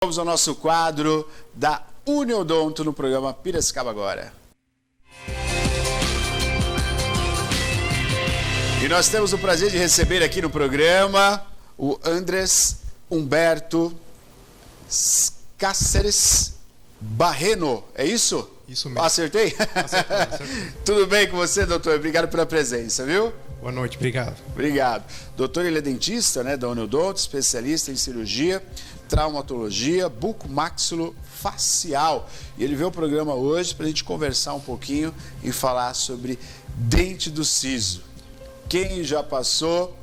Vamos ao nosso quadro da Uniodonto no programa Piracicaba Agora. E nós temos o prazer de receber aqui no programa o Andrés Humberto Cáceres Barreno, é isso? Isso mesmo. Acertei? Acertou. Tudo bem com você, doutor? Obrigado pela presença, viu? Boa noite, obrigado. Obrigado. Doutor, ele é dentista, né, da Uniodonto, especialista em cirurgia, traumatologia, bucomaxilofacial. E ele veio ao programa hoje para a gente conversar um pouquinho e falar sobre dente do siso. Quem já passou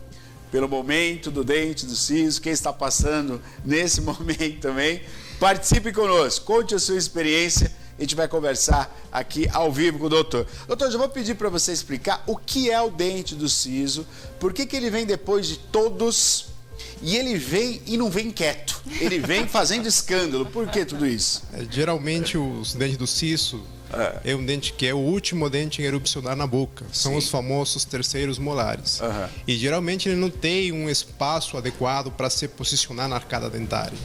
pelo momento do dente do siso, quem está passando nesse momento também, participe conosco, conte a sua experiência. A gente vai conversar aqui ao vivo com o doutor. Doutor, já vou pedir para você explicar o que é o dente do siso, por que ele vem depois de todos e ele vem e não vem quieto. Ele vem fazendo escândalo. Por que tudo isso? Geralmente os dentes do siso é um dente que é o último dente em erupcionar na boca. São os famosos terceiros molares. E geralmente ele não tem um espaço adequado para se posicionar na arcada dentária.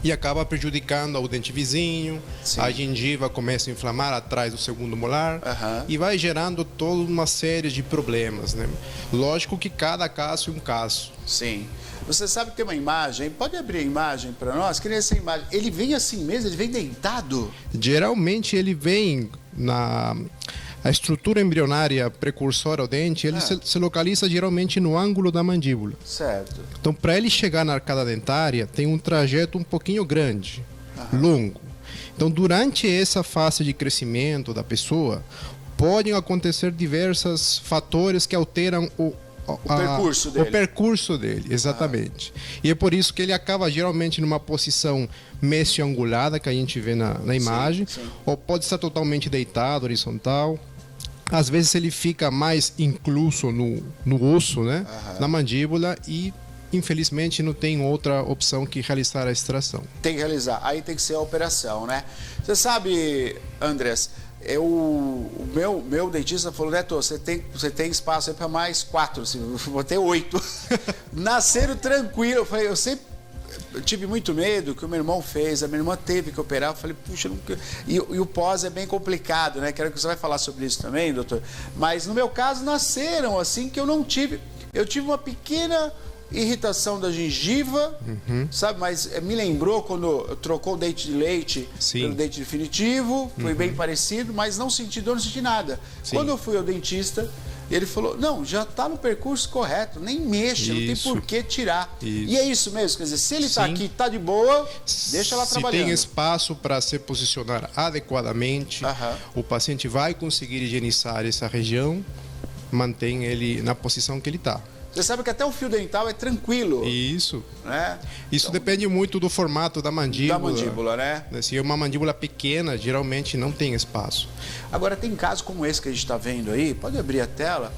E acaba prejudicando o dente vizinho, a gengiva começa a inflamar atrás do segundo molar e vai gerando toda uma série de problemas, né? Lógico que cada caso é um caso. Sim. Você sabe que tem uma imagem, pode abrir a imagem para nós? Queria essa imagem. Ele vem assim mesmo? Ele vem deitado? Geralmente ele vem a estrutura embrionária precursora ao dente, ele se localiza geralmente no ângulo da mandíbula. Certo. Então, para ele chegar na arcada dentária, tem um trajeto um pouquinho grande, longo. Então, durante essa fase de crescimento da pessoa, podem acontecer diversos fatores que alteram o percurso dele, exatamente. E é por isso que ele acaba geralmente numa posição meio-angulada, que a gente vê na imagem, ou pode estar totalmente deitado, horizontal. Às vezes ele fica mais incluso no osso, né? Na mandíbula, e infelizmente não tem outra opção que realizar a extração. Tem que realizar, aí tem que ser a operação, né? Você sabe, Andrés, o meu dentista falou, Neto, você tem espaço aí para mais 4, vou ter 8. Nasceram tranquilo. Eu sempre tive muito medo que o meu irmão fez, a minha irmã teve que operar. Eu falei, puxa, nunca... e o pós é bem complicado, né? Quero que você vai falar sobre isso também, doutor. Mas no meu caso, nasceram assim que eu não tive. Eu tive uma pequena irritação da gengiva, sabe? Mas me lembrou quando trocou o dente de leite pelo dente definitivo, foi bem parecido, mas não senti dor, não senti nada. Quando eu fui ao dentista, ele falou, não, já está no percurso correto, nem mexa, não tem por que tirar. E é isso mesmo, quer dizer, se ele está aqui, está de boa, deixa lá trabalhando. Se tem espaço para se posicionar adequadamente, o paciente vai conseguir higienizar essa região, mantém ele na posição que ele está. Você sabe que até o fio dental é tranquilo. Isso. Né? Isso então, depende muito do formato da mandíbula. Da mandíbula, né? Se é uma mandíbula pequena, geralmente não tem espaço. Agora, tem casos como esse que a gente está vendo aí, pode abrir a tela.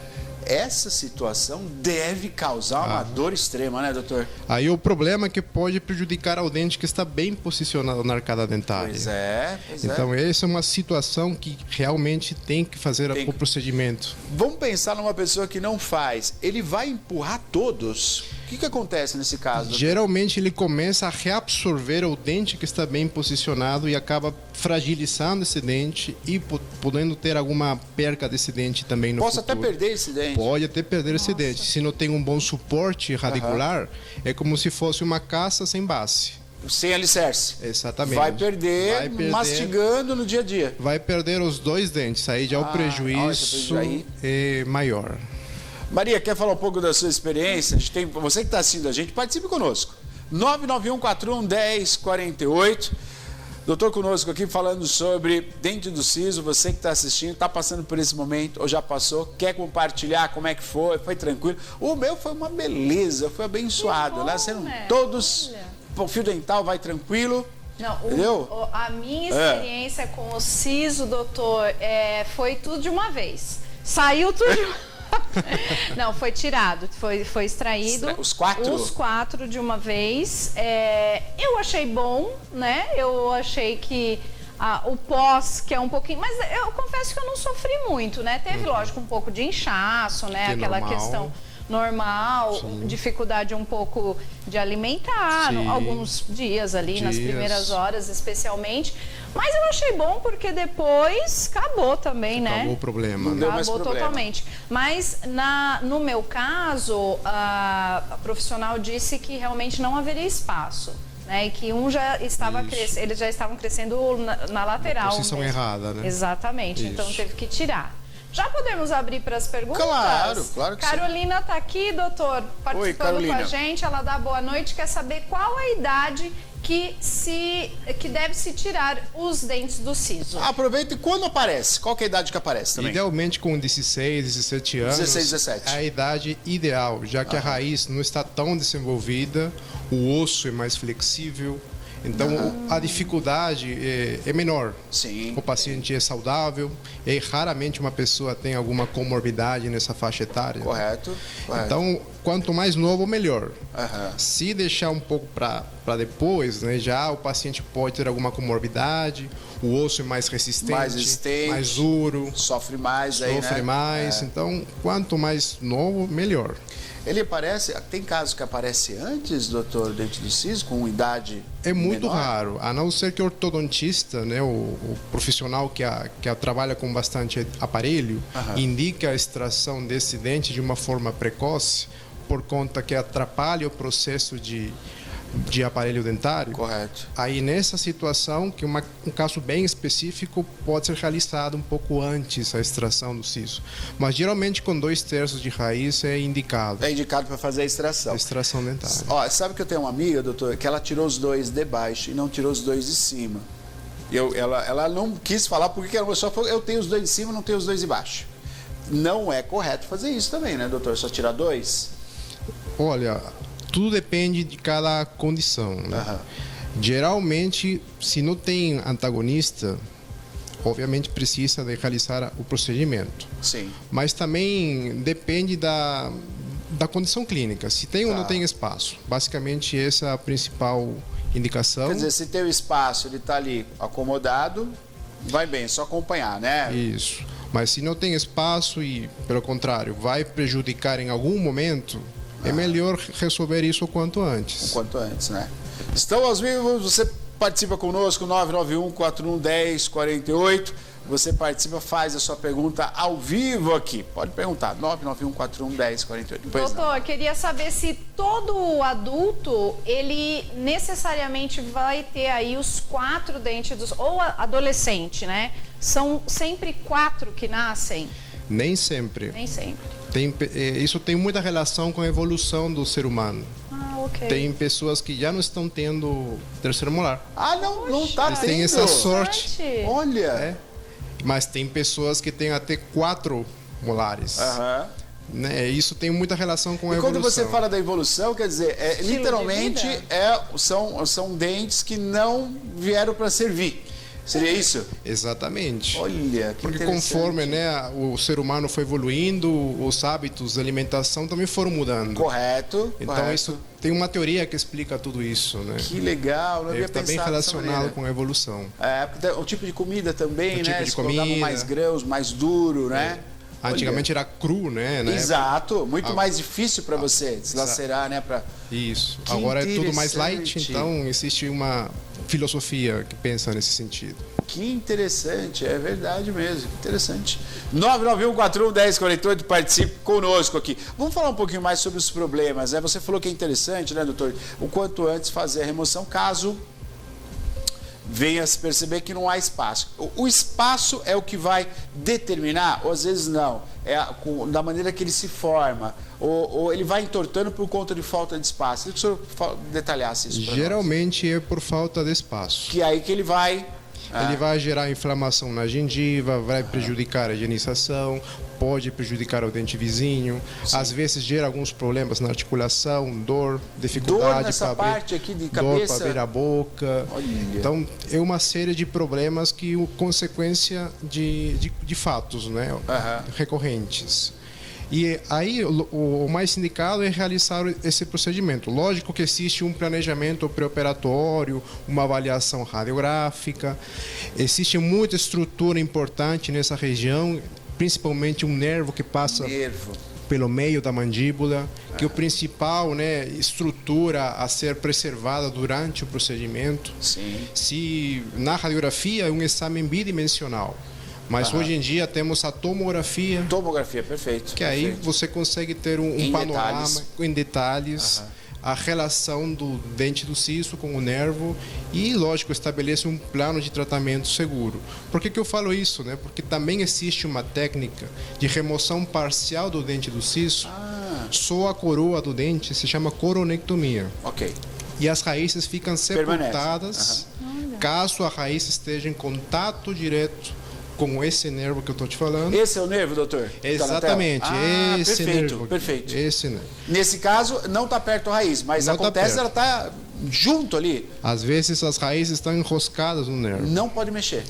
Essa situação deve causar uma dor extrema, né, doutor? Aí o problema é que pode prejudicar ao dente que está bem posicionado na arcada dentária. Pois é. Então, essa é uma situação que realmente tem que fazer o procedimento. Vamos pensar numa pessoa que não faz. Ele vai empurrar todos? O que acontece nesse caso, doutor? Geralmente ele começa a reabsorver o dente que está bem posicionado e acaba fragilizando esse dente e podendo ter alguma perca desse dente também no futuro. Posso até perder esse dente? Pode até perder esse dente. Se não tem um bom suporte radicular, é como se fosse uma caça sem base. Sem alicerce. Exatamente. Vai perder mastigando no dia a dia. Vai perder os 2 dentes. Aí já o prejuízo é maior. Maria, quer falar um pouco da sua experiência? Você que está assistindo a gente, participe conosco. 991411048. Doutor conosco aqui falando sobre dente do siso. Você que está assistindo, está passando por esse momento ou já passou, quer compartilhar como é que foi tranquilo. O meu foi uma beleza, foi abençoado. Lá serão todos, o fio dental vai tranquilo. Não, entendeu? A minha experiência com o siso, doutor, foi tudo de uma vez. Saiu tudo de uma vez. Não, foi tirado, foi extraído. Os 4? Os 4 de uma vez. Eu achei bom, né? Eu achei que o pós, que é um pouquinho... Mas eu confesso que eu não sofri muito, né? Teve, lógico, um pouco de inchaço, né? Que aquela normal. questão normal, dificuldade um pouco de alimentar, alguns dias ali, nas primeiras horas especialmente. Mas eu achei bom porque depois acabou também, né? Acabou o problema, né? Acabou totalmente. Mas no meu caso, a profissional disse que realmente não haveria espaço. Né, e que já estava eles já estavam crescendo na lateral. Na posição errada, né? Exatamente, então teve que tirar. Já podemos abrir para as perguntas? Claro que Carolina está aqui, doutor, participando com a gente. Ela dá boa noite, quer saber qual a idade que deve se tirar os dentes do siso. Aproveita e quando aparece? Qual que é a idade que aparece também? Idealmente com 16, 17 anos. 16, 17. É a idade ideal, já que a raiz não está tão desenvolvida, o osso é mais flexível. Então, a dificuldade é menor. Sim. O paciente é saudável e raramente uma pessoa tem alguma comorbidade nessa faixa etária. Correto. Então, quanto mais novo, melhor. Se deixar um pouco para depois, né, já o paciente pode ter alguma comorbidade, o osso é mais resistente, mais duro. Sofre mais aí, né? Sofre mais. Então, quanto mais novo, melhor. Ele aparece, tem casos que aparece antes, doutor, dente do siso, com idade É muito menor? raro, a não ser que o ortodontista, né, o profissional que trabalha com bastante aparelho, indique a extração desse dente de uma forma precoce, por conta que atrapalha o processo de aparelho dentário. Correto. Aí nessa situação, que um caso bem específico, pode ser realizado um pouco antes a extração do siso. Mas geralmente com 2/3 de raiz é indicado. É indicado para fazer a extração. A extração dentária. Ó, sabe que eu tenho uma amiga, doutor, que ela tirou os dois de baixo e não tirou os dois de cima. Ela não quis falar porque ela só falou, eu tenho os dois de cima, não tenho os dois de baixo. Não é correto fazer isso também, né, doutor? Só tirar dois? Olha, tudo depende de cada condição, né? Geralmente, se não tem antagonista, obviamente precisa de realizar o procedimento. Sim. Mas também depende da condição clínica, se tem ou não tem espaço. Basicamente, essa é a principal indicação. Quer dizer, se tem o espaço, ele está ali acomodado, vai bem, é só acompanhar, né? Isso. Mas se não tem espaço e, pelo contrário, vai prejudicar em algum momento, é melhor resolver isso o quanto antes. O quanto antes, né? Estão aos vivos, você participa conosco, 991-411048. Você participa, faz a sua pergunta ao vivo aqui. Pode perguntar, 991-411048. Doutor, queria saber se todo adulto, ele necessariamente vai ter aí os 4 dentes, ou adolescente, né? São sempre 4 que nascem? Nem sempre. Nem sempre. Isso tem muita relação com a evolução do ser humano. Ok. Tem pessoas que já não estão tendo terceiro molar. Não tá Eles tendo. têm essa sorte. Olha. Mas tem pessoas que têm até 4 molares. Né? Isso tem muita relação com a evolução. Quando você fala da evolução, quer dizer, literalmente são dentes que não vieram para servir. Seria isso? Exatamente. Olha, que porque conforme, né, o ser humano foi evoluindo, os hábitos de alimentação também foram mudando. Correto. Então isso tem uma teoria que explica tudo isso, né? Que legal, não havia pensado. Está bem relacionado com a evolução. O tipo de comida também, né? Tipo de comida. Mais grãos, mais duro, né? Antigamente era cru, né? Exato, muito mais difícil para você deslacerar, né? Isso. Agora é tudo mais light, então existe uma filosofia que pensa nesse sentido. Que interessante, é verdade mesmo, interessante. 991-411048, participe conosco aqui. Vamos falar um pouquinho mais sobre os problemas, né? Você falou que é interessante, né, doutor? O quanto antes fazer a remoção, caso venha a se perceber que não há espaço. O espaço é o que vai determinar, ou às vezes não, da maneira que ele se forma, ou ele vai entortando por conta de falta de espaço. Queria que o senhor detalhasse isso para nós. Geralmente é por falta de espaço. Que é aí que ele vai... Ele vai gerar inflamação na gengiva, vai prejudicar a higienização, pode prejudicar o dente vizinho. Sim. Às vezes gera alguns problemas na articulação, dor, dificuldade para abrir a boca. Olha. Então, é uma série de problemas que consequência de fatos, né, recorrentes. E aí o mais indicado é realizar esse procedimento. Lógico que existe um planejamento pré-operatório, uma avaliação radiográfica, existe muita estrutura importante nessa região, principalmente um nervo que passa pelo meio da mandíbula, que é o principal, né, estrutura a ser preservada durante o procedimento. Sim. Se na radiografia é um exame bidimensional, mas hoje em dia temos a tomografia, Tomografia, perfeito. que aí perfeito. você consegue ter um Em panorama detalhes. em detalhes, a relação do dente do siso com o nervo e, lógico, estabelece um plano de tratamento seguro. Por que eu falo isso, né? Porque também existe uma técnica de remoção parcial do dente do siso, só a coroa do dente, se chama coronectomia. Ok. E as raízes ficam sepultadas caso a raiz esteja em contato direto com esse nervo que eu estou te falando. Esse é o nervo, doutor? Que tá na tela? Exatamente, esse perfeito, nervo. perfeito. Esse nervo. Nesse caso, não está perto da raiz, mas Não tá acontece, perto. ela está junto ali. Às vezes as raízes estão enroscadas no nervo. Não pode mexer.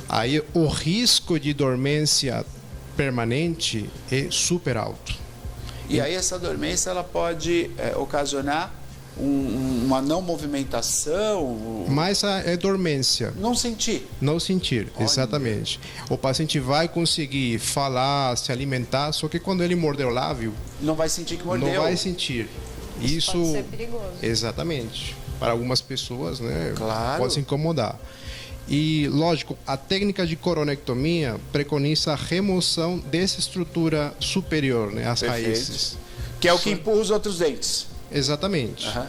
Aí o risco de dormência permanente é super alto. E aí essa dormência ela pode ocasionar uma não movimentação, Mas é dormência, não sentir. não sentir, exatamente. O paciente vai conseguir falar, se alimentar, só que quando ele morder o lábio, Não vai sentir que mordeu. não vai sentir. Isso Pode ser perigoso. Exatamente. Para algumas pessoas, né, Claro. pode se incomodar. E, lógico, a técnica de coronectomia preconiza a remoção dessa estrutura superior, né, as Perfeito. raízes. Que é o que empurra os outros dentes. Exatamente. Aham.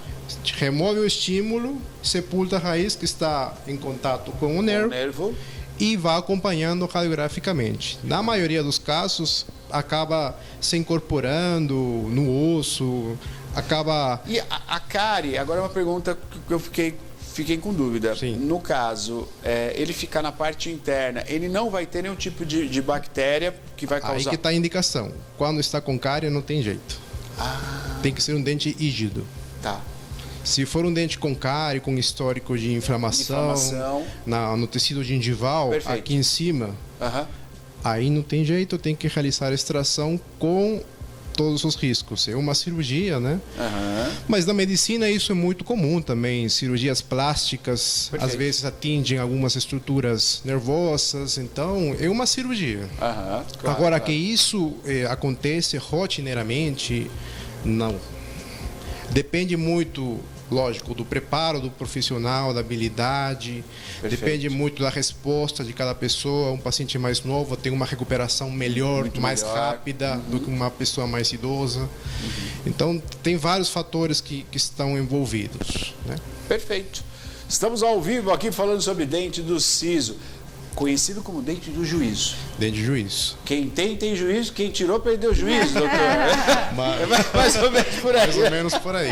Remove o estímulo, sepulta a raiz que está em contato com o O nervo nervo. e vai acompanhando radiograficamente. Na maioria dos casos, acaba se incorporando no osso, acaba... E a cárie, agora é uma pergunta que eu fiquei com dúvida. Sim. No caso, ele ficar na parte interna, ele não vai ter nenhum tipo de bactéria que vai Aí causar... que está a indicação. Quando está com cárie, não tem jeito. Tem que ser um dente rígido. Tá. Se for um dente com cárie, com histórico de inflamação, Inflamação. no tecido gengival, Perfeito. aqui em cima, Aham. aí não tem jeito, tem que realizar a extração com todos os riscos. É uma cirurgia, né? Aham. Mas na medicina isso é muito comum também. Cirurgias plásticas, Perfeito. às vezes atingem algumas estruturas nervosas, então é uma cirurgia. Aham. Claro, Agora, claro. que isso acontece rotineiramente, não. Depende muito, lógico, do preparo do profissional, da habilidade, Perfeito. depende muito da resposta de cada pessoa. Um paciente mais novo tem uma recuperação melhor, Muito mais melhor. rápida do que uma pessoa mais idosa. Então, tem vários fatores que estão envolvidos, né? Perfeito. Estamos ao vivo aqui falando sobre dente do siso, conhecido como dente do juízo. Dente de juízo. Quem tem juízo, quem tirou perdeu o juízo, doutor. É mais ou menos por aí. Mais ou menos por aí.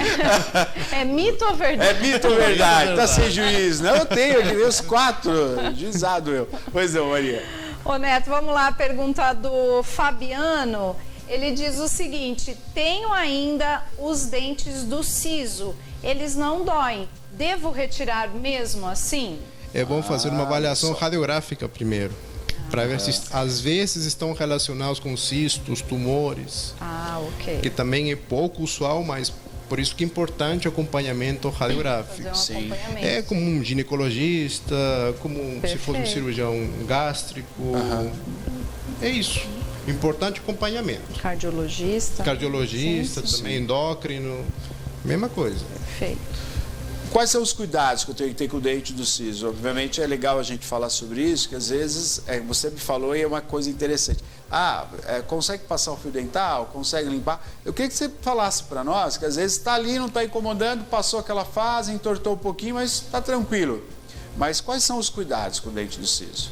É mito ou verdade? É mito ou verdade? Tá sem juízo. Não, eu tenho aqui, os 4. Juizado eu. Pois não, Maria. Ô Neto, vamos lá, a pergunta do Fabiano. Ele diz o seguinte: tenho ainda os dentes do siso, eles não doem. Devo retirar mesmo assim? É bom fazer uma avaliação radiográfica primeiro, para ver se às vezes estão relacionados com cistos, tumores, Ah, ok. que também é pouco usual, mas por isso que é importante o acompanhamento radiográfico. Fazer um Sim. acompanhamento. É como um ginecologista, como se fosse um Perfeito. cirurgião gástrico. É isso. Importante acompanhamento. Cardiologista. Cardiologista, Sim, também endócrino, mesma coisa. Perfeito. Quais são os cuidados que eu tenho que ter com o dente do siso? Obviamente é legal a gente falar sobre isso, que às vezes você me falou e é uma coisa interessante. Consegue passar o fio dental? Consegue limpar? Eu queria que você falasse para nós, que às vezes está ali, não está incomodando, passou aquela fase, entortou um pouquinho, mas está tranquilo. Mas quais são os cuidados com o dente do siso?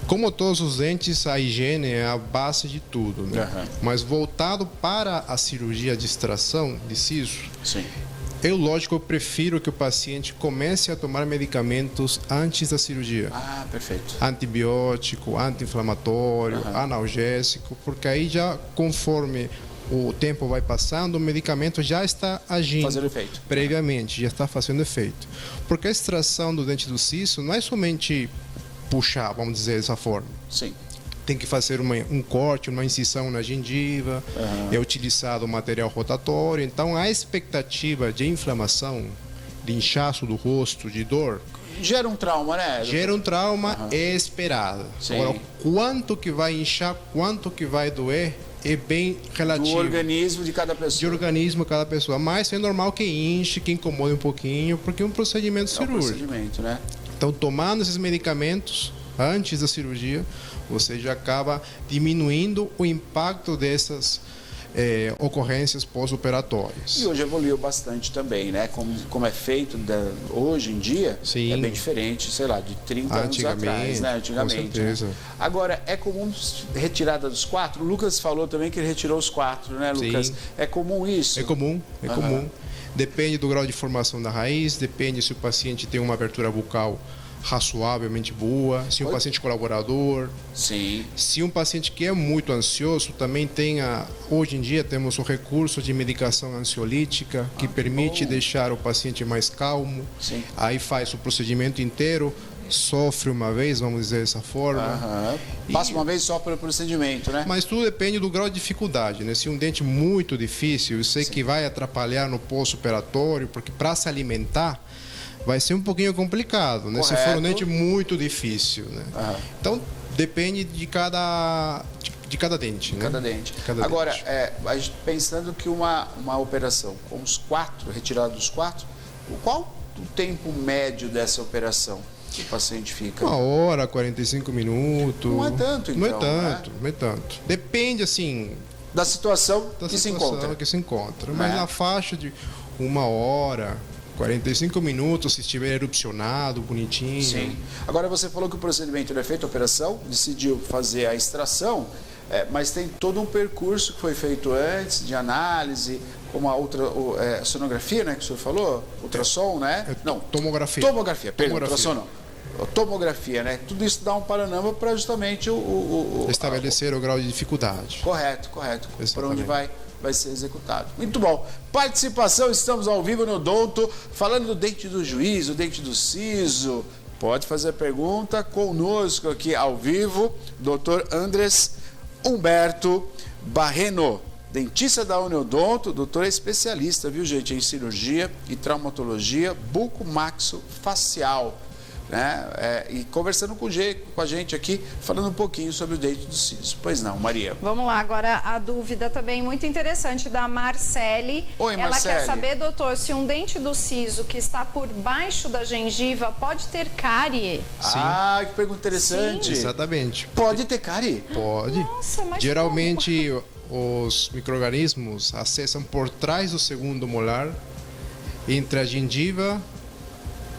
Como todos os dentes, a higiene é a base de tudo, né? Aham. Mas voltado para a cirurgia de extração de siso, Sim. eu prefiro que o paciente comece a tomar medicamentos antes da cirurgia. Perfeito. Antibiótico, anti-inflamatório, analgésico, porque aí já, conforme o tempo vai passando, o medicamento já está agindo Fazendo efeito. previamente, já está fazendo efeito. Porque a extração do dente do siso não é somente puxar, vamos dizer dessa forma. Sim. Tem que fazer um corte, uma incisão na gengiva, é utilizado material rotatório. Então, a expectativa de inflamação, de inchaço do rosto, de dor, Gera um trauma, né? gera um trauma esperado. Sim. Agora, quanto que vai inchar, quanto que vai doer, é bem relativo. Do organismo de cada De pessoa. organismo cada pessoa. Mas é normal que inche, que incomode um pouquinho, porque é um procedimento É um cirúrgico. procedimento, né? Então, tomando esses medicamentos antes da cirurgia, você já acaba diminuindo o impacto dessas ocorrências pós-operatórias. E hoje evoluiu bastante também, né? Como é feito hoje em dia, Sim. é bem diferente, sei lá, de 30 anos atrás, né? Antigamente. Com certeza. Né? Agora, é comum retirada dos 4? O Lucas falou também que ele retirou os 4, né, Lucas? Sim. É comum isso? É comum. Depende do grau de formação da raiz, depende se o paciente tem uma abertura bucal razoavelmente boa, se um paciente colaborador. Sim. Se um paciente que é muito ansioso, também tem hoje em dia temos o recurso de medicação ansiolítica que permite deixar o paciente mais calmo. Sim. Aí faz o procedimento inteiro, sofre uma vez, vamos dizer dessa forma. Passa uma vez só pelo procedimento, né? Mas tudo depende do grau de dificuldade, né? Se um dente muito difícil, eu sei que vai atrapalhar no pós-operatório, porque para se alimentar vai ser um pouquinho complicado, né? Se for um dente muito difícil, né? Então depende de cada dente, né? Cada dente. Cada Agora, dente. a gente pensando que uma operação com os 4, retirada dos 4, qual o tempo médio dessa operação que o paciente fica? 1 hora, 45 minutos. Não é tanto, então. Não é tanto, não é tanto. Depende, assim, Da situação da que se situação encontra. que se encontra. Mas Né? na faixa de 1 hora, 45 minutos, se estiver erupcionado, bonitinho. Sim. Agora, você falou que o procedimento ele é feito a operação, decidiu fazer a extração, mas tem todo um percurso que foi feito antes, de análise, como a sonografia, né, que o senhor falou? Ultrassom, né? Não, Tomografia. Tomografia, perdão, Tomografia. ultrassom não. Tomografia, né? Tudo isso dá um panorama para justamente Estabelecer o grau de dificuldade. Correto. Por onde Exatamente. vai ser executado. Muito bom. Participação, estamos ao vivo no Odonto, falando do dente do juiz, o dente do siso. Pode fazer pergunta conosco aqui ao vivo, Dr. Andrés Humberto Barreno, dentista da Uniodonto, doutor especialista, viu, gente, em cirurgia e traumatologia bucomaxofacial. Né? E conversando com a gente aqui, falando um pouquinho sobre o dente do siso. Pois não, Maria? Vamos lá, agora a dúvida também muito interessante da Marcele. Oi, Ela Marcele. quer saber, doutor, se um dente do siso que está por baixo da gengiva pode ter cárie? Ah, que pergunta interessante. Exatamente. Pode ter cárie? Pode. Nossa, mas Geralmente os micro-organismos acessam por trás do segundo molar, entre a gengiva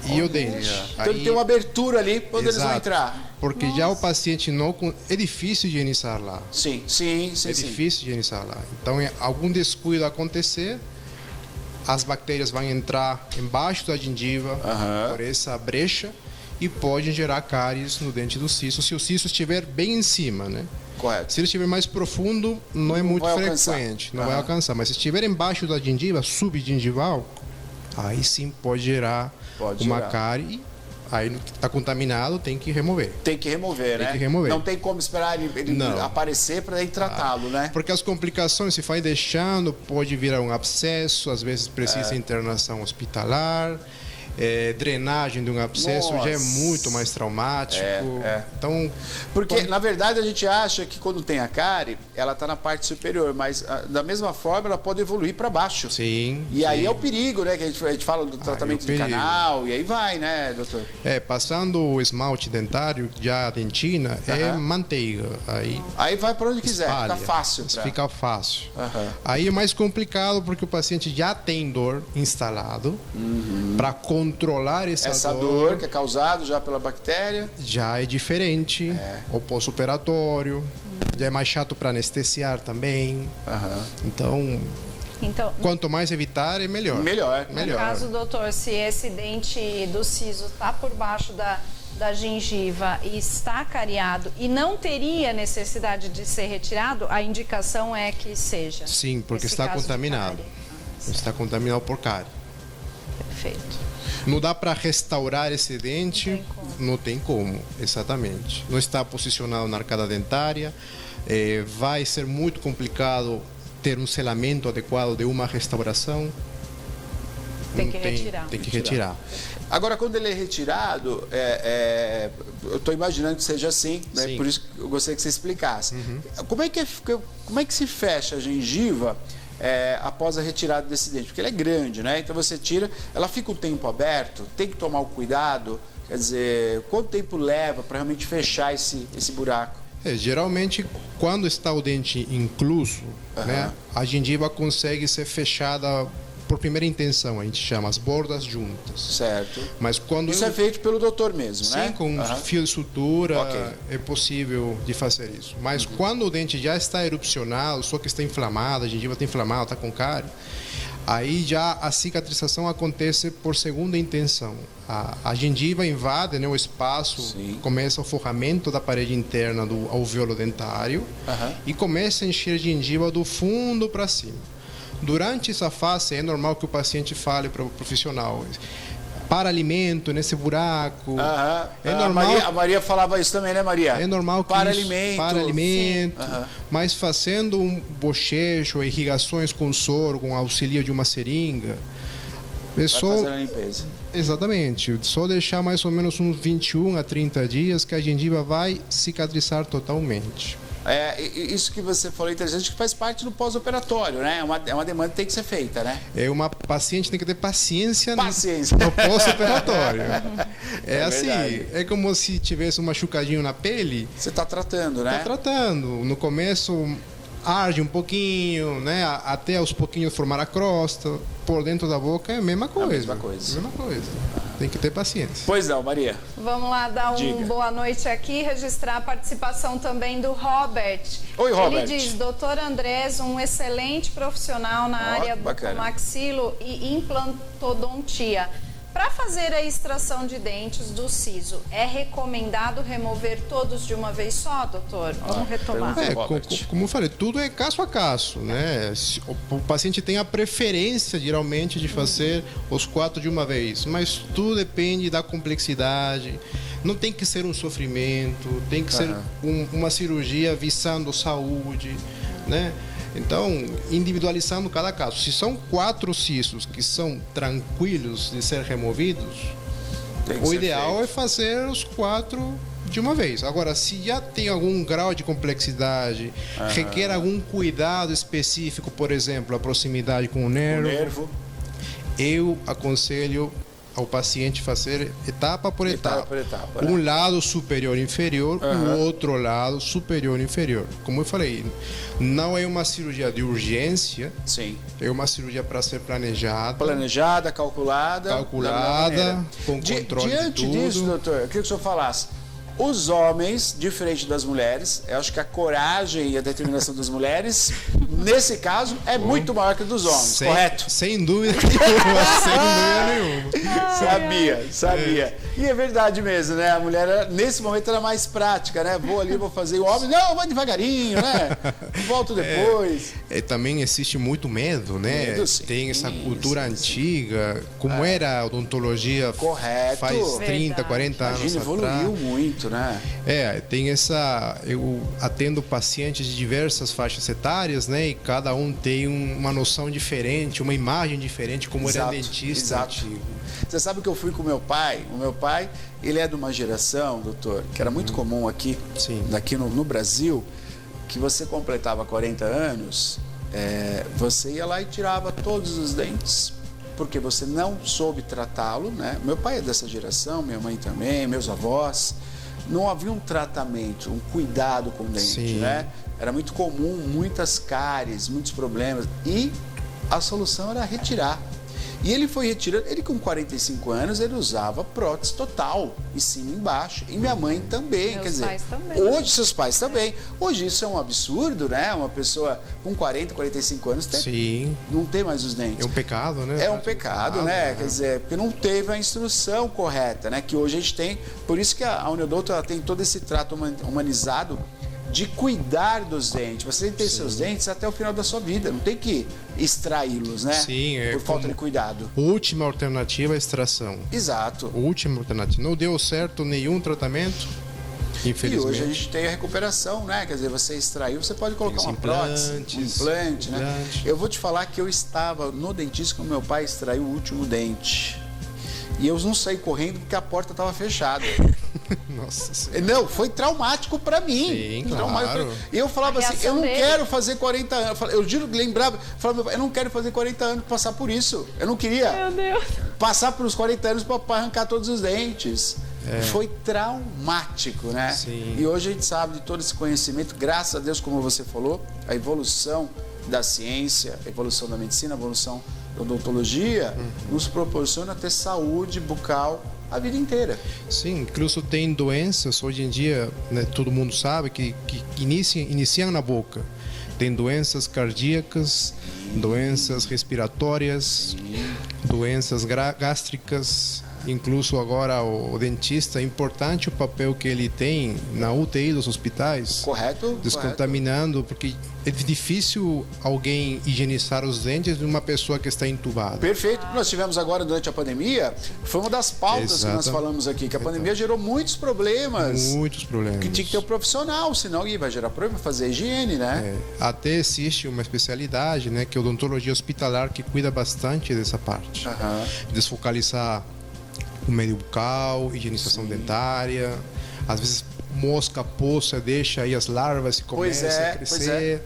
e o dente. Então ele tem uma abertura ali onde eles vão Exato. entrar. Porque já o paciente não... É difícil higienizar lá. Sim. É difícil higienizar lá. Então, algum descuido acontecer, as bactérias vão entrar embaixo da gengiva, por essa brecha, e podem gerar cáries no dente do siso, se o siso estiver bem em cima, né? Correto. Se ele estiver mais profundo, não é muito vai alcançar. frequente, não vai alcançar. Mas se estiver embaixo da gengiva, subgengival, aí sim pode gerar uma cárie. Aí está contaminado, tem que remover. Tem que remover, né? Tem que remover. Não tem como esperar ele aparecer para ir tratá-lo, né? Porque as complicações, se vai deixando, pode virar um abscesso, às vezes precisa internação hospitalar. Drenagem de um abscesso já é muito mais traumático. Então, porque, na verdade, a gente acha que quando tem a cárie, ela está na parte superior, mas da mesma forma ela pode evoluir para baixo. Sim. E aí é o perigo, né? Que a gente fala do tratamento de canal, e aí vai, né, doutor? Passando o esmalte dentário, já a dentina, é manteiga. Aí vai para onde quiser, espalha, fica fácil. Fica fácil. Aí é mais complicado porque o paciente já tem dor instalado para controlar essa dor que é causada já pela bactéria. Já é diferente. O pós-operatório. Já é mais chato para anestesiar também. Então, quanto mais evitar, é melhor. Melhor. No caso, doutor, se esse dente do siso está por baixo da gengiva e está cariado e não teria necessidade de ser retirado, a indicação é que seja. Sim, porque está contaminado. Está contaminado por cárie. Perfeito. Não dá para restaurar esse dente, não tem como, exatamente. Não está posicionado na arcada dentária, vai ser muito complicado ter um selamento adequado de uma restauração. Tem que retirar. Tem que retirar. Agora, quando ele é retirado, eu estou imaginando que seja assim, né? Por isso que eu gostaria que você explicasse. Como é que se fecha a gengiva após a retirada desse dente? Porque ele é grande, né? Então você tira, ela fica um tempo aberto, tem que tomar o cuidado. Quer dizer, quanto tempo leva para realmente fechar esse buraco? Geralmente, quando está o dente incluso, né, a gengiva consegue ser fechada por primeira intenção, a gente chama as bordas juntas. Certo. Mas quando isso é feito pelo doutor mesmo, né? Sim, com fio de sutura é possível de fazer isso. Mas quando o dente já está erupcionado, só que está inflamado, a gengiva está inflamada, está com cárie, aí já a cicatrização acontece por segunda intenção. A gengiva invade, né, o espaço, começa o forramento da parede interna do alvéolo dentário e começa a encher a gengiva do fundo para cima. Durante essa fase, é normal que o paciente fale para o profissional: para alimento nesse buraco. É normal. A Maria falava isso também, né, Maria? É normal que para isso, alimento. Para alimento. Mas fazendo um bochecho, irrigações com soro, com auxílio de uma seringa. Vai fazer a limpeza. Exatamente. Só deixar mais ou menos uns 21 a 30 dias que a gengiva vai cicatrizar totalmente. Isso que você falou é interessante, que faz parte do pós-operatório, né? É uma demanda que tem que ser feita, né? Uma paciente tem que ter paciência. No pós-operatório. Assim, verdade. É como se tivesse um machucadinho na pele. Você está tratando, né? Está tratando. No começo arde um pouquinho, né? Até aos pouquinhos formar a crosta. Por dentro da boca é a mesma coisa. A mesma coisa. Tem que ter paciência. Pois não, Maria. Vamos lá dar boa noite aqui, registrar a participação também do Robert. Oi, Robert. Ele diz: Dr. Andrés, um excelente profissional na área do maxilo e implantodontia. Para fazer a extração de dentes do siso, é recomendado remover todos de uma vez só, doutor? Vamos retomar. Como eu falei, tudo é caso a caso, né? O paciente tem a preferência, geralmente, de fazer os 4 de uma vez, mas tudo depende da complexidade. Não tem que ser um sofrimento, tem que ser uma cirurgia visando saúde, né? Então, individualizando cada caso. Se são 4 cistos que são tranquilos de ser removidos, o ideal é fazer os 4 de uma vez. Agora, se já tem algum grau de complexidade, requer algum cuidado específico, por exemplo, a proximidade com o nervo, eu aconselho ao paciente fazer etapa por etapa. Um lado superior e inferior, o outro lado superior e inferior. Como eu falei, não é uma cirurgia de urgência. Sim. É uma cirurgia para ser planejada. Planejada, calculada, com controle diante de tudo. Disso, doutor, eu queria que o senhor falasse. Os homens, diferente das mulheres, eu acho que a coragem e a determinação das mulheres, nesse caso, é muito maior que a dos homens, correto? Sem dúvida nenhuma. Sabia. E é verdade mesmo, né? A mulher, nesse momento, era é mais prática, né? Vou ali, vou fazer. O homem, não, vai devagarinho, né? Volto depois. Também existe muito medo, né? Tem essa cultura antiga, como era a odontologia faz 30, 40 anos atrás. Evoluiu muito, né? Tem essa... Eu atendo pacientes de diversas faixas etárias, né? E cada um tem uma noção diferente, uma imagem diferente, como era dentista antigo. Você sabe que eu fui com o meu pai? O meu pai, ele é de uma geração, doutor, que era muito comum aqui no Brasil, que você completava 40 anos, você ia lá e tirava todos os dentes, porque você não soube tratá-lo, né? Meu pai é dessa geração, minha mãe também, meus avós. Não havia um tratamento, um cuidado com o dente, né? Era muito comum, muitas cáries, muitos problemas. E a solução era retirar. E ele foi retirando, ele com 45 anos, ele usava prótese total, em cima e embaixo. E minha mãe também, hoje seus pais também. Hoje isso é um absurdo, né? Uma pessoa com 40, 45 anos não tem mais os dentes. É um pecado, né? É um pecado, né? Quer dizer, porque não teve a instrução correta, né? Que hoje a gente tem, por isso que a Uniodonto ela tem todo esse trato humanizado de cuidar dos dentes. Você tem que ter seus dentes até o final da sua vida. Não tem que extraí-los, né? Por falta de cuidado. Última alternativa é a extração. Exato. Última alternativa. Não deu certo nenhum tratamento, infelizmente. E hoje a gente tem a recuperação, né? Quer dizer, você extraiu, você pode colocar uma prótese, um implante, né? Eu vou te falar que eu estava no dentista quando meu pai extraiu o último dente. E eu não saí correndo porque a porta estava fechada. Nossa Senhora. Não, foi traumático para mim. Sim, Traumático. E eu falava assim, eu não quero fazer 40 anos. Eu juro que lembrava, falava, eu não quero fazer 40 anos para passar por isso. Eu não queria passar por os 40 anos para arrancar todos os dentes. Foi traumático, né? Sim. E hoje a gente sabe de todo esse conhecimento, graças a Deus, como você falou, a evolução da ciência, a evolução da medicina, a evolução da odontologia, nos proporciona ter saúde bucal a vida inteira. Sim, incluso tem doenças, hoje em dia, né, todo mundo sabe, que iniciam na boca. Tem doenças cardíacas, doenças respiratórias, doenças gástricas. Incluso agora o dentista, é importante o papel que ele tem na UTI dos hospitais. Correto. Descontaminando, porque é difícil alguém higienizar os dentes de uma pessoa que está entubada. Perfeito. Nós tivemos agora durante a pandemia, foi uma das pautas que nós falamos aqui, que a pandemia gerou muitos problemas. Muitos problemas. Que tinha que ter um profissional, senão vai gerar problema para fazer higiene, né? Até existe uma especialidade, né, que é a odontologia hospitalar, que cuida bastante dessa parte. Desfocalizar o meio bucal, higienização dentária, às vezes mosca, poça, deixa aí as larvas e começa a crescer.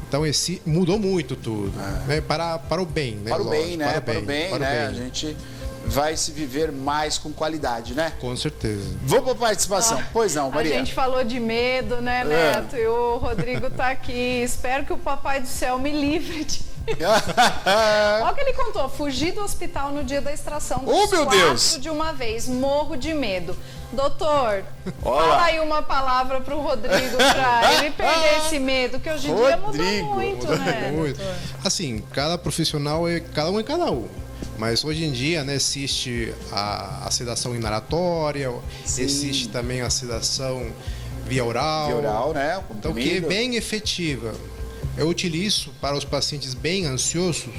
Então mudou muito tudo, né? Para o bem, né? Para o bem, né? Para o bem. A gente vai se viver mais com qualidade, né? Com certeza. Vamos para a participação. Pois não, Maria. A gente falou de medo, né, Neto? E o Rodrigo tá aqui. Espero que o Papai do Céu me livre de... Olha o que ele contou, fugi do hospital no dia da extração dos meu Deus! de uma vez, morro de medo. Doutor, fala aí uma palavra pro Rodrigo pra ele perder esse medo, que hoje em dia mudou muito, né? Muito. Assim, cada profissional é cada um. Mas hoje em dia, né, existe a sedação inalatória, existe também a sedação via oral. Via oral, né? Então, que é bem efetiva. Eu utilizo para os pacientes bem ansiosos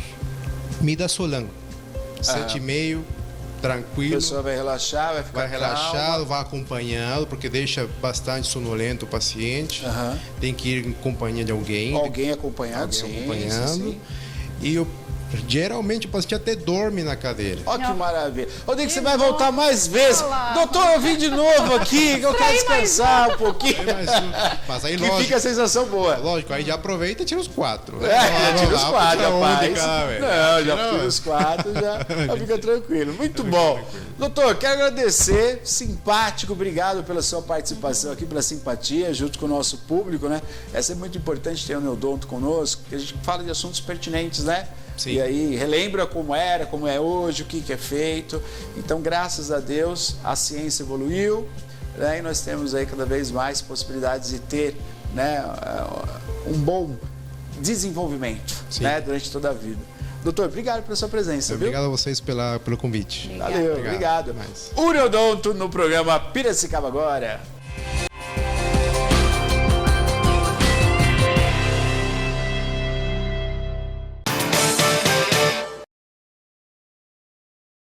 midazolam, 7,5, tranquilo. A pessoa vai relaxar, vai ficar vai relaxado, vai acompanhando, porque deixa bastante sonolento o paciente. Tem que ir em companhia de alguém. Alguém acompanhando, sim. E geralmente o paciente até dorme na cadeira. Olha que maravilha. Rodrigo, você vai voltar mais vezes. Doutor, eu vim de novo aqui, eu quero descansar um pouquinho. Mas aí, lógico, fica a sensação boa. Lógico, aí já aproveita e tira os 4. Já tira os 4, rapaz. Já tira os 4, já fica tranquilo. Muito bom. Doutor, quero agradecer, simpático, obrigado pela sua participação aqui, pela simpatia, junto com o nosso público, né? Essa é muito importante ter o Neodonto conosco, porque a gente fala de assuntos pertinentes, né? Sim. E aí relembra como era, como é hoje, o que é feito. Então, graças a Deus, a ciência evoluiu, né? E nós temos aí cada vez mais possibilidades de ter, né, um bom desenvolvimento, né, durante toda a vida. Doutor, obrigado pela sua presença. Obrigado a vocês pelo convite. Valeu, obrigado. O Neodonto no programa Piracicaba Agora.